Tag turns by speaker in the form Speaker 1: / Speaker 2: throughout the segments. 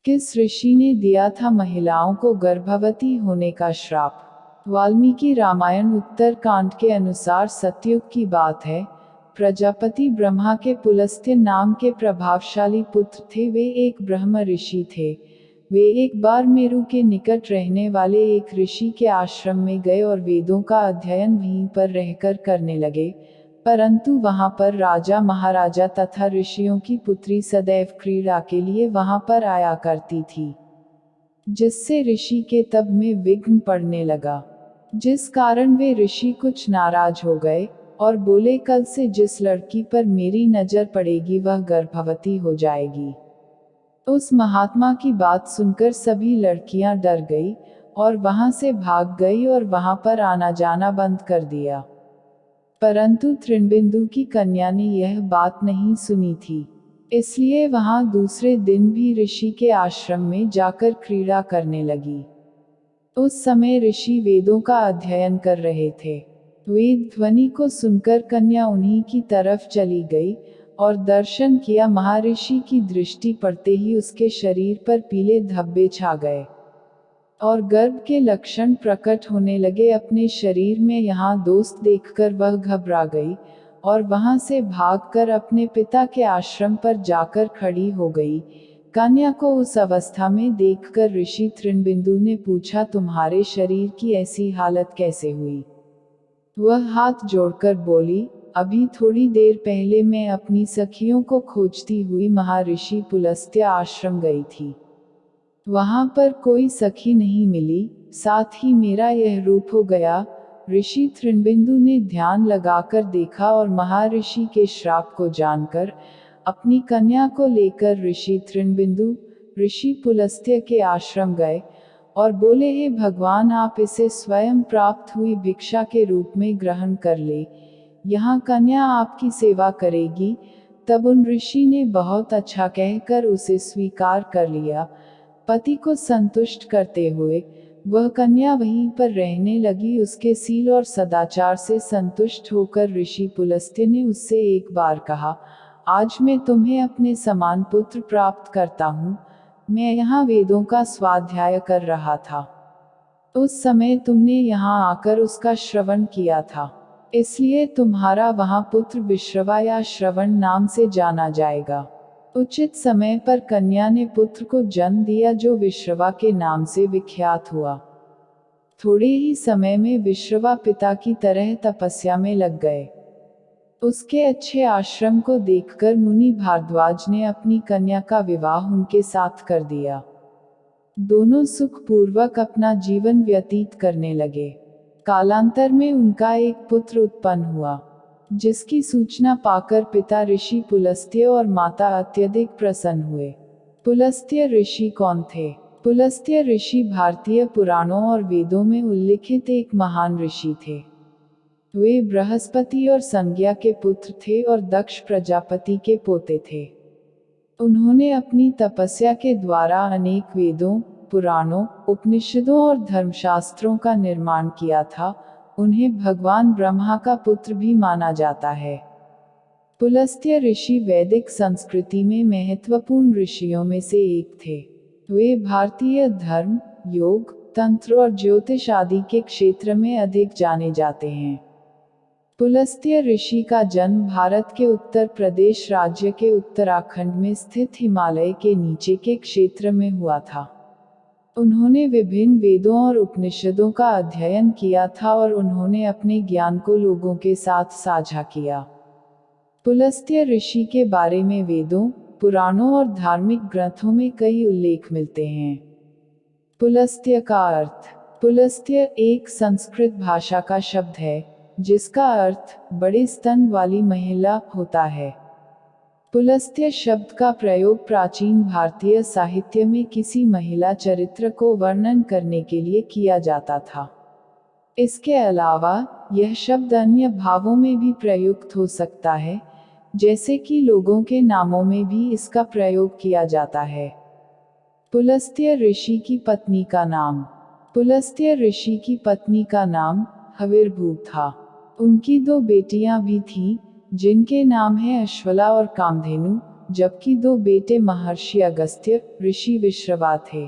Speaker 1: किस ऋषि ने दिया था महिलाओं को गर्भवती होने का श्राप? वाल्मीकि रामायण उत्तर कांड के अनुसार सतयुग की बात है। प्रजापति ब्रह्मा के पुलस्त्य नाम के प्रभावशाली पुत्र थे। वे एक ब्रह्म ऋषि थे। वे एक बार मेरु के निकट रहने वाले एक ऋषि के आश्रम में गए और वेदों का अध्ययन वहीं पर रहकर करने लगे। परंतु वहां पर राजा महाराजा तथा ऋषियों की पुत्री सदैव क्रीड़ा के लिए वहां पर आया करती थी, जिससे ऋषि के तप में विघ्न पड़ने लगा, जिस कारण वे ऋषि कुछ नाराज हो गए और बोले, कल से जिस लड़की पर मेरी नजर पड़ेगी वह गर्भवती हो जाएगी। उस महात्मा की बात सुनकर सभी लड़कियां डर गई और वहां से भाग गई और वहां पर आना जाना बंद कर दिया। परंतु तृणबिंदु की कन्या ने यह बात नहीं सुनी थी, इसलिए वहां दूसरे दिन भी ऋषि के आश्रम में जाकर क्रीड़ा करने लगी। उस समय ऋषि वेदों का अध्ययन कर रहे थे। वेद ध्वनि को सुनकर कन्या उन्हीं की तरफ चली गई और दर्शन किया। महर्षि की दृष्टि पड़ते ही उसके शरीर पर पीले धब्बे छा गए और गर्भ के लक्षण प्रकट होने लगे। अपने शरीर में यहाँ दोस्त देखकर वह घबरा गई और वहां से भागकर अपने पिता के आश्रम पर जाकर खड़ी हो गई। कन्या को उस अवस्था में देखकर ऋषि तृणबिंदु ने पूछा, तुम्हारे शरीर की ऐसी हालत कैसे हुई? वह हाथ जोड़कर बोली, अभी थोड़ी देर पहले मैं अपनी सखियों को खोजती हुई महर्षि पुलस्त्य आश्रम गई थी। वहां पर कोई सखी नहीं मिली, साथ ही मेरा यह रूप हो गया। ऋषि तृणबिंदु ने ध्यान लगाकर देखा और महर्षि के श्राप को जानकर अपनी कन्या को लेकर ऋषि तृणबिंदु ऋषि पुलस्त्य के आश्रम गए और बोले, हे भगवान, आप इसे स्वयं प्राप्त हुई भिक्षा के रूप में ग्रहण कर ले, यहाँ कन्या आपकी सेवा करेगी। तब उन ऋषि ने बहुत अच्छा कहकर उसे स्वीकार कर लिया। पति को संतुष्ट करते हुए वह कन्या वहीं पर रहने लगी। उसके सील और सदाचार से संतुष्ट होकर ऋषि पुलस्त्य ने उससे एक बार कहा, आज मैं तुम्हें अपने समान पुत्र प्राप्त करता हूँ। मैं यहाँ वेदों का स्वाध्याय कर रहा था, उस समय तुमने यहाँ आकर उसका श्रवण किया था, इसलिए तुम्हारा वहाँ पुत्र विश्रवा या श्रवण नाम से जाना जाएगा। उचित समय पर कन्या ने पुत्र को जन्म दिया जो विश्रवा के नाम से विख्यात हुआ। थोड़े ही समय में विश्रवा पिता की तरह तपस्या में लग गए। उसके अच्छे आश्रम को देखकर मुनि भारद्वाज ने अपनी कन्या का विवाह उनके साथ कर दिया। दोनों सुखपूर्वक अपना जीवन व्यतीत करने लगे। कालांतर में उनका एक पुत्र उत्पन्न हुआ, जिसकी सूचना पाकर पिता ऋषि पुलस्त्य और माता अत्यधिक प्रसन्न हुए। पुलस्त्य ऋषि कौन थे? पुलस्त्य ऋषि भारतीय पुराणों और वेदों में उल्लिखित एक महान ऋषि थे। वे बृहस्पति और संज्ञा के पुत्र थे और दक्ष प्रजापति के पोते थे। उन्होंने अपनी तपस्या के द्वारा अनेक वेदों, पुराणों, उपनिषदों और धर्मशास्त्रों का निर्माण किया था। उन्हें भगवान ब्रह्मा का पुत्र भी माना जाता है। पुलस्त्य ऋषि वैदिक संस्कृति में महत्वपूर्ण ऋषियों में से एक थे। वे भारतीय धर्म, योग, तंत्र और ज्योतिष आदि के क्षेत्र में अधिक जाने जाते हैं। पुलस्त्य ऋषि का जन्म भारत के उत्तर प्रदेश राज्य के उत्तराखंड में स्थित हिमालय के नीचे के क्षेत्र में हुआ था। उन्होंने विभिन्न वेदों और उपनिषदों का अध्ययन किया था और उन्होंने अपने ज्ञान को लोगों के साथ साझा किया। पुलस्त्य ऋषि के बारे में वेदों, पुराणों और धार्मिक ग्रंथों में कई उल्लेख मिलते हैं। पुलस्त्य का अर्थ। पुलस्त्य एक संस्कृत भाषा का शब्द है, जिसका अर्थ बड़े स्तन वाली महिला होता है। पुलस्त्य शब्द का प्रयोग प्राचीन भारतीय साहित्य में किसी महिला चरित्र को वर्णन करने के लिए किया जाता था। इसके अलावा यह शब्द अन्य भावों में भी प्रयुक्त हो सकता है, जैसे कि लोगों के नामों में भी इसका प्रयोग किया जाता है। पुलस्त्य ऋषि की पत्नी का नाम। पुलस्त्य ऋषि की पत्नी का नाम हविर्भू था। उनकी दो बेटियां भी थीं, जिनके नाम हैं अश्वला और कामधेनु। जबकि 2 बेटे महर्षि अगस्त्य, ऋषि विश्रवा थे।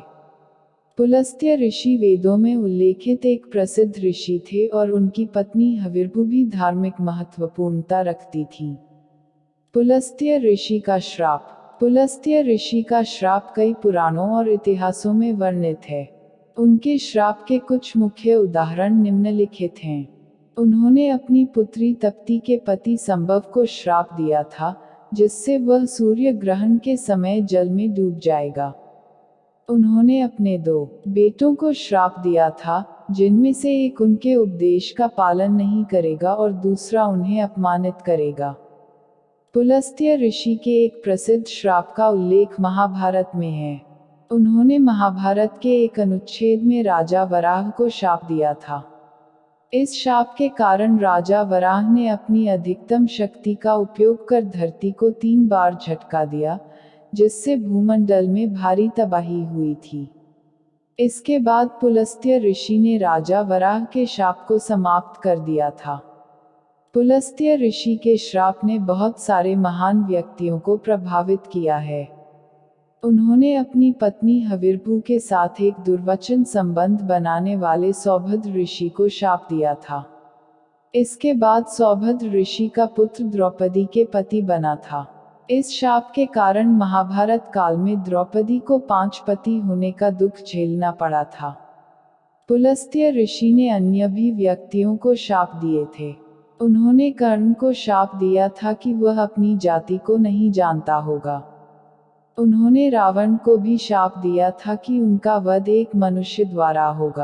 Speaker 1: पुलस्त्य ऋषि वेदों में उल्लेखित एक प्रसिद्ध ऋषि थे और उनकी पत्नी हविर्भु भी धार्मिक महत्वपूर्णता रखती थी। पुलस्त्य ऋषि का श्राप। पुलस्त्य ऋषि का श्राप कई पुराणों और इतिहासों में वर्णित है। उनके श्राप के कुछ मुख्य उदाहरण निम्नलिखित हैं। उन्होंने अपनी पुत्री तप्ती के पति संभव को श्राप दिया था, जिससे वह सूर्य ग्रहण के समय जल में डूब जाएगा। उन्होंने अपने 2 बेटों को श्राप दिया था, जिनमें से एक उनके उपदेश का पालन नहीं करेगा और दूसरा उन्हें अपमानित करेगा। पुलस्त्य ऋषि के एक प्रसिद्ध श्राप का उल्लेख महाभारत में है। उन्होंने महाभारत के एक अनुच्छेद में राजा वराह को शाप दिया था। इस शाप के कारण राजा वराह ने अपनी अधिकतम शक्ति का उपयोग कर धरती को 3 बार झटका दिया, जिससे भूमंडल में भारी तबाही हुई थी। इसके बाद पुलस्त्य ऋषि ने राजा वराह के शाप को समाप्त कर दिया था। पुलस्त्य ऋषि के श्राप ने बहुत सारे महान व्यक्तियों को प्रभावित किया है। उन्होंने अपनी पत्नी हविर्भु के साथ एक दुर्वचन संबंध बनाने वाले सौभद्र ऋषि को शाप दिया था। इसके बाद सौभद्र ऋषि का पुत्र द्रौपदी के पति बना था। इस शाप के कारण महाभारत काल में द्रौपदी को 5 पति होने का दुख झेलना पड़ा था। पुलस्त्य ऋषि ने अन्य भी व्यक्तियों को शाप दिए थे। उन्होंने कर्ण को शाप दिया था कि वह अपनी जाति को नहीं जानता होगा। उन्होंने रावण को भी शाप दिया था कि उनका वध एक मनुष्य द्वारा होगा।